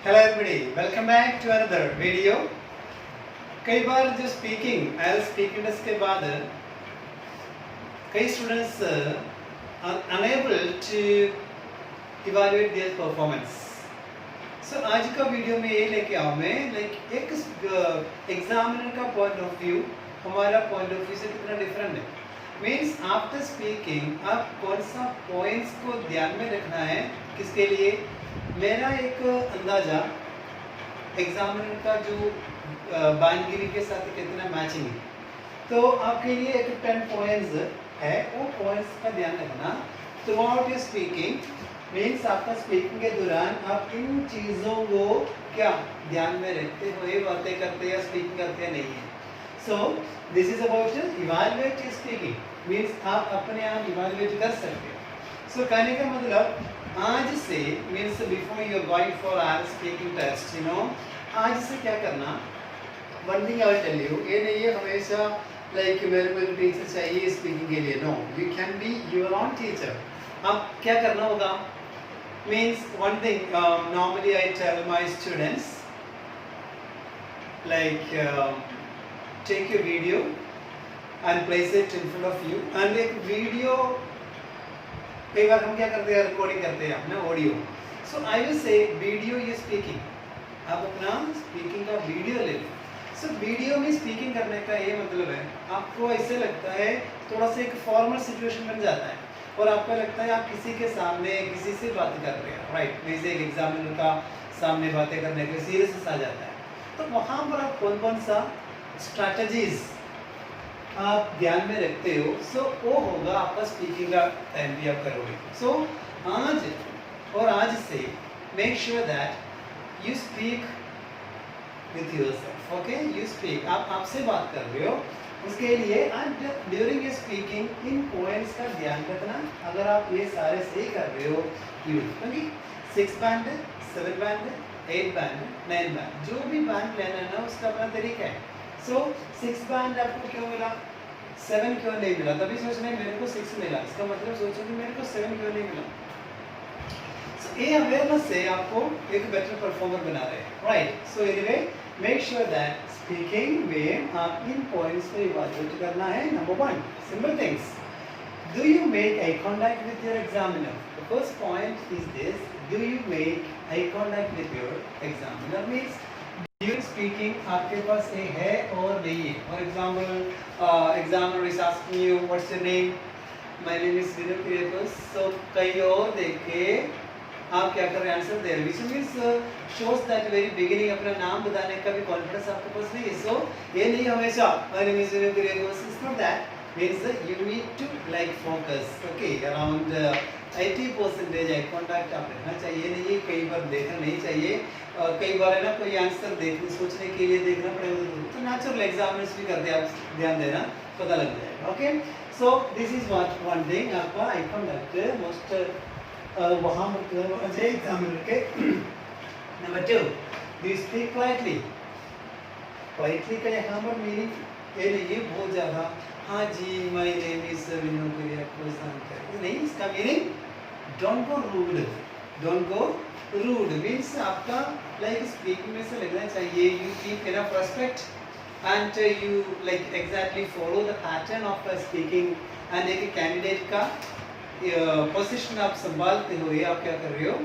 Hello everybody, welcome back to another video. कई बार जो स्पीकिंग एज स्पीकिंग टेस्ट के बाद कई students unable to evaluate their performance. So आज का वीडियो में ये लेके आऊँ मैं लाइक एक एग्जामिनर का पॉइंट ऑफ व्यू हमारा पॉइंट ऑफ व्यू से कितना डिफरेंट है। मीन्स आफ्टर स्पीकिंग आप कौन सा पॉइंट्स को ध्यान में रखना है, किसके लिए। मेरा एक अंदाज़ा एग्जामिनर का जो बाइंडगिरी के साथ कितना मैचिंग है, तो आपके लिए एक 10 पॉइंट्स है, वो पॉइंट्स का ध्यान रखना through out your speaking. Means आपका स्पीकिंग के दौरान आप इन चीज़ों को क्या ध्यान में रखते हुए बातें करते या स्पीकिंग करते नहीं है। So this is about evaluate your speaking. Means आप अपने आप इवैल्यूएट कर सकते हो। सो कहने का मतलब आज से means before you are going for our speaking test, you know, आज से क्या करना। One thing I will tell you, ये नहीं है हमेशा लाइक मेरे को टीचर चाहिए स्पीकिंग के लिए। No, you can be your own teacher. अब क्या करना होगा, means one thing normally I tell my students like take your video and place it in front of you. And एक वीडियो कई बार हम क्या करते हैं, रिकॉर्डिंग करते हैं अपना audio. So I will say video ये स्पीकिंग, आप अपना स्पीकिंग का वीडियो ले लें। सो वीडियो में स्पीकिंग करने का ये मतलब है, आपको ऐसे लगता है थोड़ा सा एक फॉर्मल सिचुएशन बन जाता है और आपको लगता है आप किसी के सामने किसी से बात कर रहे हैं, राइट। जैसे एक एग्जामिनर का सामने बातें करने के सीरियसनेस आ जाता है, तो वहाँ पर आप कौन कौन सा स्ट्रैटेजीज आप ध्यान में रखते हो, सो वो होगा आपका स्पीकिंग का टाइम भी आप करोगे। सो आज से make sure that you speak with yourself. Okay, you speak, आप आपसे बात कर रहे हो, उसके लिए and during your speaking in points का ध्यान रखना। अगर आप ये सारे सही कर रहे हो, यू क्योंकि 6 बैंड है, 7 बैंड है, 8 बैंड है, 9 बैंड, जो भी बैंड लेना है ना उसका अपना तरीका है। सो 6 बैंड आपको क्यों मिला, 7 क्यों नहीं मिला, तभी सोच रहे मेरे को 6 मिला, इसका मतलब सोचो कि मेरे को 7 क्यों नहीं मिला। सो ये अवेयरनेस से आपको एक बेटर परफॉर्मर बना रहे हैं, right. So anyway make sure that speaking में आप इन पॉइंट्स को इवैल्यूएट करना है। Number 1, simple things, do you make eye contact with your examiner. The first point is this, do you make eye contact with your examiner. Means during speaking आपके पास ये है और नहीं है। For example examiner is asking you what's your name, my name is Vinay क्रिएपर्स। So कहीं और देख के आप क्या कर रहे हैं, आंसर दे रहे, which means shows that very beginning अपना नाम बताने का भी कॉन्फिडेंस आपके पास नहीं है। सो ये नहीं हमेशा माय नेम इज विनय क्रिएपर्स, it's not that. Means you need to like focus, okay, around 80% eye contact आप रखना चाहिए। नहीं, कई बार देखना नहीं चाहिए, कई बार है ना कोई आंसर देखने सोचने के लिए देखना पड़ेगा, तो नेचुरल एग्जामिनर्स भी करते हैं, आप ध्यान देना, पता लग जाएगा। Okay, so this is what one thing आपका आई कॉन्टैक्ट मोस्ट वहाँ मतलब एग्जामिनर के। Number 2, do you speak quietly. Quietly का यहाँ पर मीनिंग ये नहीं है बहुत ज़्यादा, हाँ जी माय नेम इज विनय क्रिएपर्स नहीं, इसका meaning don't go rude. Don't go rude means आपका लाइक स्पीकिंग में से लगना चाहिए you keep enough respect and you like exactly follow the pattern of speaking. And एक कैंडिडेट का पोजीशन आप संभालते हुए आप क्या कर रहे हो,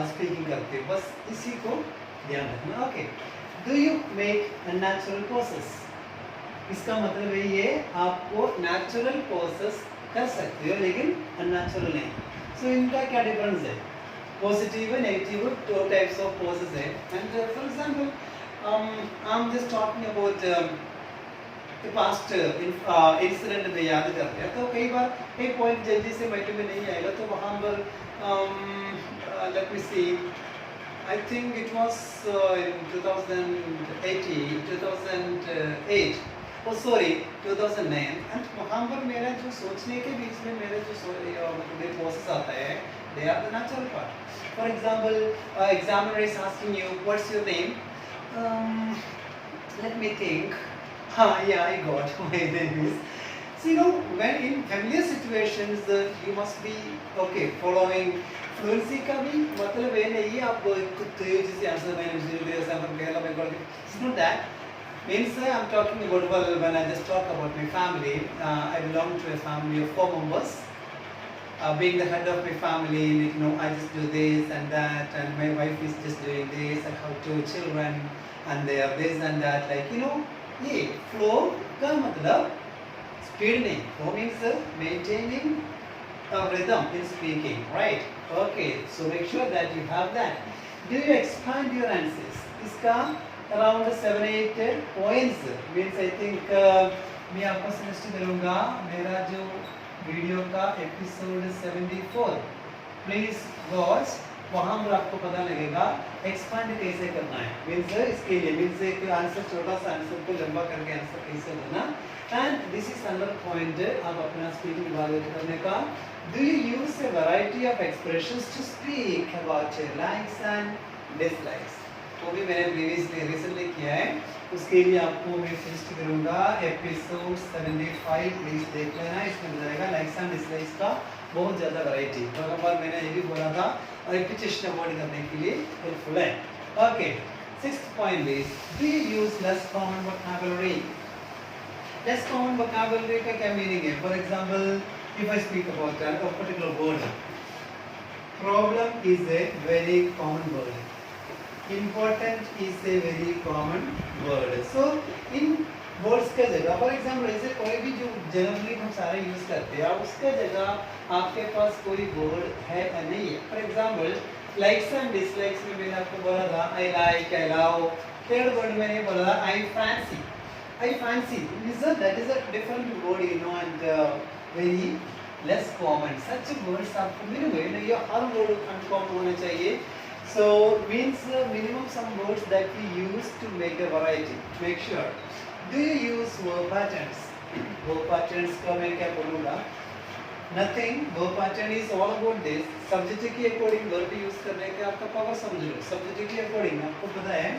स्पीकिंग करते हो, बस इसी को ध्यान रखना। Okay, do you make a natural process. इसका मतलब है ये आपको नेचुरल प्रोसेस कर सकते हो लेकिन अननेचुरल नहीं। सो इनका क्या डिफरेंस है, positive negative, 2 types of poses है। And for example I am just talking about past incident में याद करते हैं, तो कई बार एक पॉइंट जल्दी से माइंड में नहीं आएगा, तो वहाँ पर let me see, I think it was in 2008 oh sorry 2009। And वहाँ पर मेरा जो सोचने के बीच में मेरे जो मतलब प्रोसेस आता है, they are the natural part. For example, examiner is asking you, what's your name? Let me think. Yeah, I got my name is. So you know, when in familiar situations, you must be okay following fluency का भी मतलब ये नहीं है आप कुत्ते जैसे answer मैंने जैसे हम कहला मैं बोल it's not that means I'm talking about well when I just talk about my family. I belong to a family of 4 members. Being the head of my family, you know, I just do this and that, and my wife is just doing this. I have 2 children, and they are this and that. Like you know, ये flow का मतलब speed नहीं. Flow means maintaining a rhythm in speaking, right? Okay, so make sure that you have that. Do you expand your answers? इसका around 7-8 points means I think मैं आपको suggest करूँगा मेरा जो वीडियो का एपिसोड 74 प्लीज वॉच वहाँ पर आपको पता लगेगा एक्सपांड कैसे करना है मीन्स इसके लिए मीन्स एक आंसर छोटा सा आंसर को लंबा करके आंसर कैसे देना and this is another point आप अपना स्पीकिंग इवैल्यूएट करने का do you use a variety of expressions to speak about your likes and dislikes वो भी मैंने प्रीवियसली रिसेंटली किया है उसके लिए आपको मैं सजेस्ट करूंगा एपिसोड 75 प्लीज देख लेना इसमें बताएगा लाइक्स एंड डिसलाइक्स का बहुत ज़्यादा वैरायटी और बार मैंने ये भी बोला था रिपीटेशन अवॉइड करने के लिए हेल्पफुल है okay 6th point is do you use less common vocabulary less common vocabulary का क्या मीनिंग है for example if I speak about a particular word problem is a very common word important is a very common word so in words का जगह for example ऐसे कोई भी जो generally हम सारे यूज करते हैं उसका जगह आपके पास कोई वर्ड है या नहीं है for example likes and dislikes में मैंने आपको बोला था I like I love third word मैंने बोला था I fancy that is a different word you know and very less common such words आपको मिलेंगे नहीं ये हर वर्ड अनकॉमन होना चाहिए so means minimum some words that we use to make a variety make sure do you use verb patterns का मैं क्या बोलूँगा nothing verb pattern is all about this subject के according verb use करने का आपका पावर समझ लो subject के according आपको पता है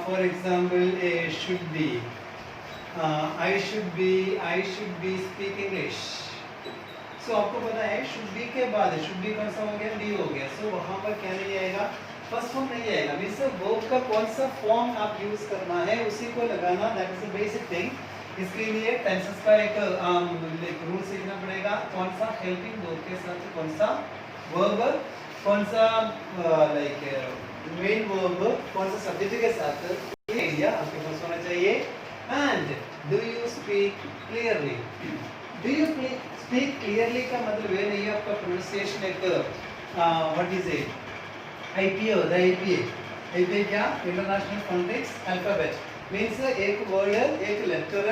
for example a should be I should be speak English तो आपको पता है शुड बी के बाद शुड बी कौन सा हो गया डी हो गया सो वहाँ पर क्या नहीं आएगा फर्स्ट फॉर्म नहीं आएगा मींस वर्ब का कौन सा फॉर्म आप यूज करना है उसी को लगाना that is the basic thing इसके लिए टेंसेस का एक रूल सीखना पड़ेगा कौन सा हेल्पिंग वर्ब के साथ कौन सा वर्ब कौन सा लाइक मेन वर्ब कौन सा सब्जेक्ट के साथ ये आइडिया आपके पास होना चाहिए and do you speak clearly do you speak clearly का मतलब ये नहीं है आपका प्रोनाउंसिएशन एक व्हाट इज इट आईपीए होता है आईपीए क्या इंटरनेशनल फोनेटिक्स अल्फाबेट मींस एक वर्ड एक लेटर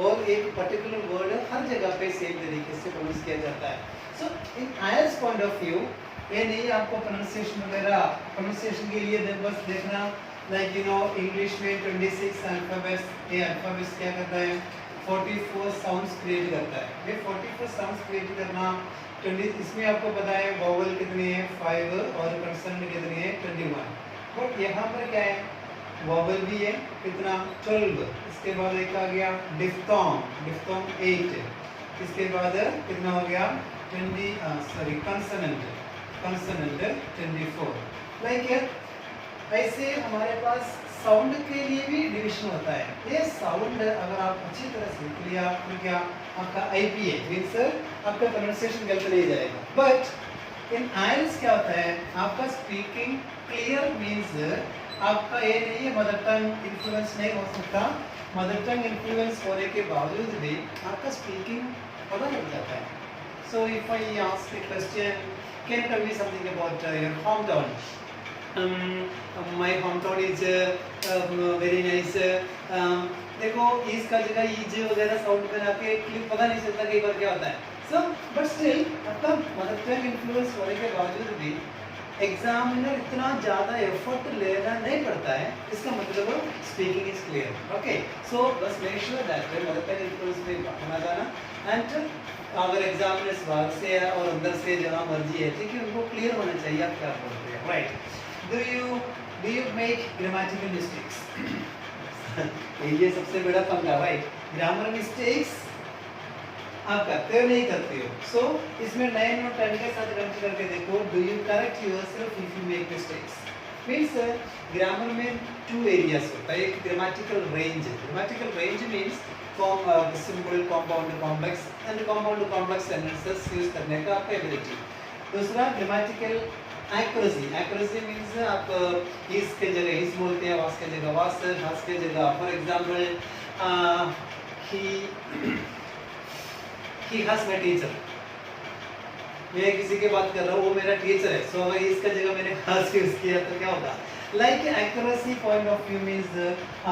और एक पर्टिकुलर वर्ड हर जगह पे सेम तरीके से प्रोनाउंस किया जाता है सो इन आईएलटीएस पॉइंट ऑफ व्यू ये नहीं आपको प्रोनाउंसिएशन वगैरह प्रोनाउंसिएशन के लिए बस देखना लाइक यू नो इंग्लिश में 26 अल्फाबेट्स ये अल्फाबेट्स क्या करता है 44 साउंड्स क्रिएट करता है ये 44 साउंड्स क्रिएट करना 20 इसमें आपको पता है वोवेल कितनी है 5 और कंसोनेंट कितनी है 21 बट यहाँ पर क्या है वोवेल भी है कितना 12 इसके बाद एक आ गया डिफ्थोंग 8 इसके बाद कितना हो गया 20 कंसोनेंट 24 लाइक ऐसे हमारे पास साउंड के लिए भी डिवीजन होता है ये साउंड अगर आप अच्छी तरह सीख लिया तो क्या आपका आईपीए मींस आपका प्रोनाउंसिएशन गलत नहीं जाएगा बट इन आईएलटीएस क्या होता है आपका स्पीकिंग क्लियर मींस आपका ये नहीं है मदर टंग इन्फ्लुएंस नहीं हो सकता मदर टंग इन्फ्लुएंस होने के बावजूद भी आपका स्पीकिंग पता लग जाता है so if I ask a question can you tell me something about your home town my hometown is very nice देखो इसका जगह ईज वगैरह साउंड बना के क्लिक पता नहीं चलता कई बार क्या होता है सो बट स्टिल आपका मदर टंग इन्फ्लुएंस होने के बावजूद भी एग्जामिनर इतना ज़्यादा एफर्ट लेना नहीं पड़ता है इसका मतलब speaking is clear okay so बस make sure that mother tongue influence में होना जाना एंड अगर एग्जामिनर्स बाहर से है और अंदर से जहाँ मर्जी है ठीक है उनको क्लियर होना चाहिए आप क्या बोलते हैं right Do you make grammatical mistakes? ये सबसे बड़ा पंगा राइट ग्रामर मिस्टेक्स आप करते हो नहीं करते हो. So इसमें 9 और 10 के साथ कनेक्ट करके देखो. Do you correct yourself if you make mistakes? Means grammar में 2 एरियाज होता है. एक ग्रामेटिकल रेंज है. Grammatical range means simple, compound, complex and compound to complex sentences use करने का आपका एबिलिटी. दूसरा ग्रामेटिकल एक्यूरेसी. एक्यूरेसी मीन्स आप इस के जगह इस बोलते हैं, वास के जगह वास, हस के जगह. For example he has my teacher. मैं किसी की बात कर रहा हूँ, वो मेरा टीचर है. सो अगर इसका जगह मैंने हस यूज किया तो क्या होगा? Like accuracy point of view means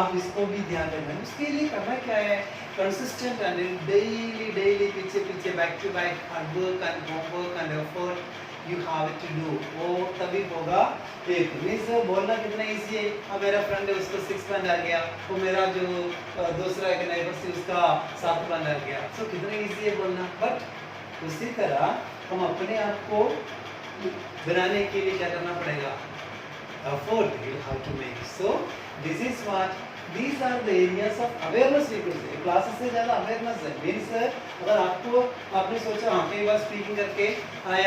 आप इसको भी ध्यान रखना. उसके लिए करना क्या है? कंसिस्टेंट एंड डेली पीछे पीछे back to back hard work and homework and effort you have to do. वो तभी होगा. एक मीन्स बोलना कितना इजी है. अब मेरा फ्रेंड है, उसको 6 बंद आ गया. वो मेरा जो दूसरा एक नेबर से उसका 7 बंद आ गया. सो कितना इजी है बोलना. बट उसी तरह हम अपने आप को बनाने के लिए क्या करना पड़ेगा? Effort you have to make. So this is what, these are the areas of awareness we could say. Classes से ज़्यादा awareness है. Means अगर आपको आपने सोचा हाँ कई बार स्पीकिंग करके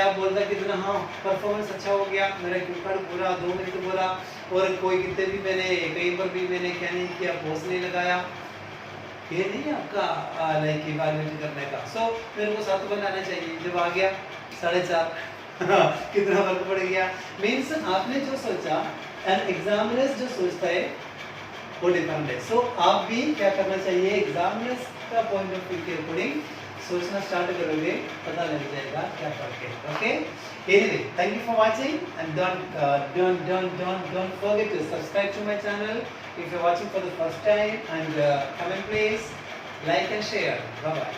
आप बोलता कितना हाँ परफॉर्मेंस अच्छा हो गया, मेरा क्यूकार्ड पूरा 2 मिनट बोला, और कोई कितने भी मैंने कई बार भी मैंने क्या नहीं किया, पोस्ट नहीं लगाया. ये नहीं आपका लाइक इवैल्यूएट करने का. सो मेरे को 7 बनाना चाहिए, जब आ गया 4.5 कितना फर्क पड़ गया. मीन्स आपने जो सोचा एंड एग्जामिनर्स जो सोचता है वो डिफरेंट है. सो आप भी क्या करना चाहिए? एग्जामिनर्स का पॉइंट ऑफ व्यू के अकॉर्डिंग सोचना स्टार्ट करोगे, पता लग जाएगा क्या फर्क है. Okay, anyway thank you for watching and don't forget to subscribe to my channel if you're watching for the first time, and comment please, like and share. Bye bye.